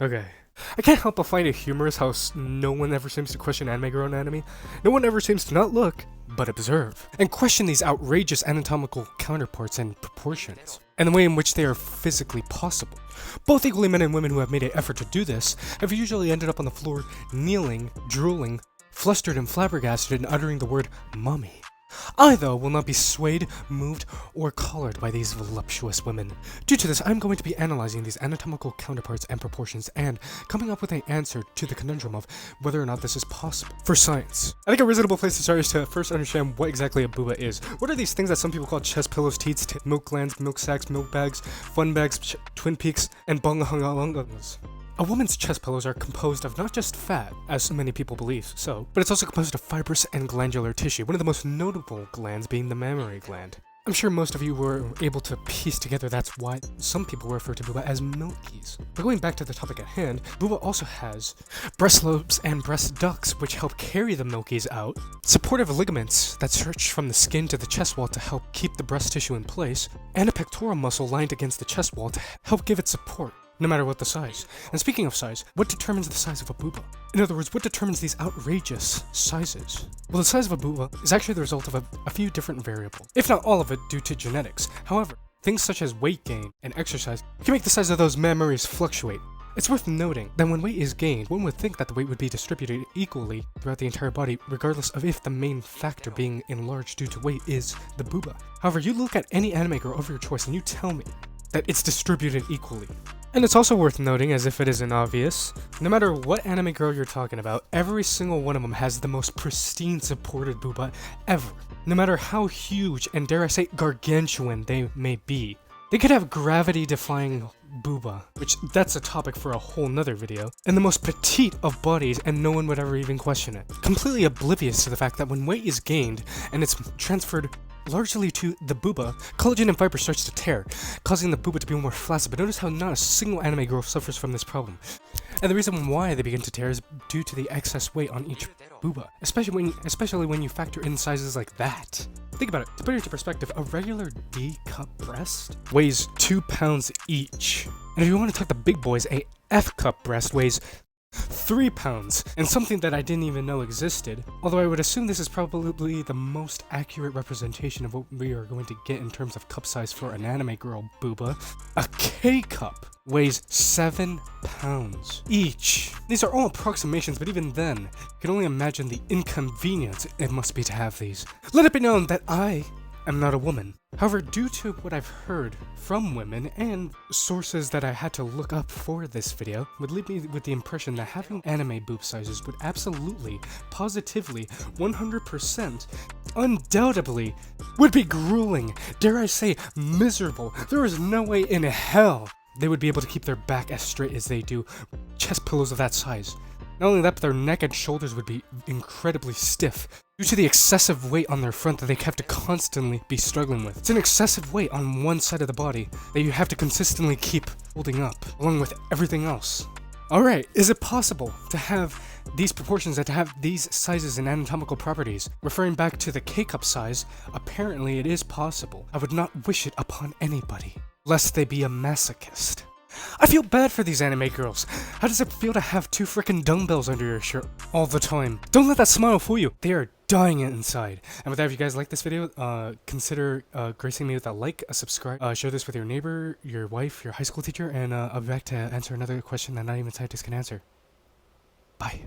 Okay. I can't help but find it humorous how no one ever seems to question anime girl anatomy. No one ever seems to not look, but observe, and question these outrageous anatomical counterparts and proportions, and the way in which they are physically possible. Both equally men and women who have made an effort to do this have usually ended up on the floor, kneeling, drooling, flustered and flabbergasted and uttering the word mommy. I, though, will not be swayed, moved, or collared by these voluptuous women. Due to this, I'm going to be analyzing these anatomical counterparts and proportions and coming up with an answer to the conundrum of whether or not this is possible. For science, I think a reasonable place to start is to first understand what exactly a booba is. What are these things that some people call chest pillows, teats, milk glands, milk sacs, milk bags, fun bags, twin peaks, and bungalungas? A woman's chest pillows are composed of not just fat, as many people believe so, but it's also composed of fibrous and glandular tissue, one of the most notable glands being the mammary gland. I'm sure most of you were able to piece together that's why some people refer to booba as milkies. But going back to the topic at hand, booba also has breast lobes and breast ducts which help carry the milkies out, supportive ligaments that stretch from the skin to the chest wall to help keep the breast tissue in place, and a pectoral muscle lined against the chest wall to help give it support, no matter what the size. And speaking of size, what determines the size of a booba? In other words, what determines these outrageous sizes? Well, the size of a booba is actually the result of a few different variables, if not all of it due to genetics. However, things such as weight gain and exercise can make the size of those mammaries fluctuate. It's worth noting that when weight is gained, one would think that the weight would be distributed equally throughout the entire body, regardless of if the main factor being enlarged due to weight is the booba. However, you look at any anime girl of your choice and you tell me that it's distributed equally. And it's also worth noting, as if it isn't obvious, no matter what anime girl you're talking about, every single one of them has the most pristine supported booba ever. No matter how huge and dare I say gargantuan they may be. They could have gravity-defying booba, which that's a topic for a whole nother video, and the most petite of bodies and no one would ever even question it. Completely oblivious to the fact that when weight is gained and it's transferred largely to the booba, collagen and fiber starts to tear, causing the booba to be more flaccid. But notice how not a single anime girl suffers from this problem. And the reason why they begin to tear is due to the excess weight on each booba, especially when you factor in sizes like that. Think about it. To put it into perspective, a regular D-cup breast weighs 2 pounds each. And if you want to talk the big boys, a F-cup breast weighs 3 pounds, and something that I didn't even know existed, although I would assume this is probably the most accurate representation of what we are going to get in terms of cup size for an anime girl booba. A K-cup weighs 7 pounds each. These are all approximations, but even then, you can only imagine the inconvenience it must be to have these. Let it be known that I am not a woman. However, due to what I've heard from women and sources that I had to look up for this video, would leave me with the impression that having anime boob sizes would absolutely, positively, 100%, undoubtedly, would be grueling, dare I say, miserable. There is no way in hell they would be able to keep their back as straight as they do chest pillows of that size. Not only that, but their neck and shoulders would be incredibly stiff due to the excessive weight on their front that they have to constantly be struggling with. It's an excessive weight on one side of the body that you have to consistently keep holding up, along with everything else. Alright, is it possible to have these proportions and to have these sizes and anatomical properties? Referring back to the K-cup size, apparently it is possible. I would not wish it upon anybody, lest they be a masochist. I feel bad for these anime girls. How does it feel to have 2 frickin' dumbbells under your shirt all the time? Don't let that smile fool you. They are dying inside. And with that, if you guys like this video, consider gracing me with a like, a subscribe, share this with your neighbor, your wife, your high school teacher, and I'll be back to answer another question that not even scientists can answer. Bye.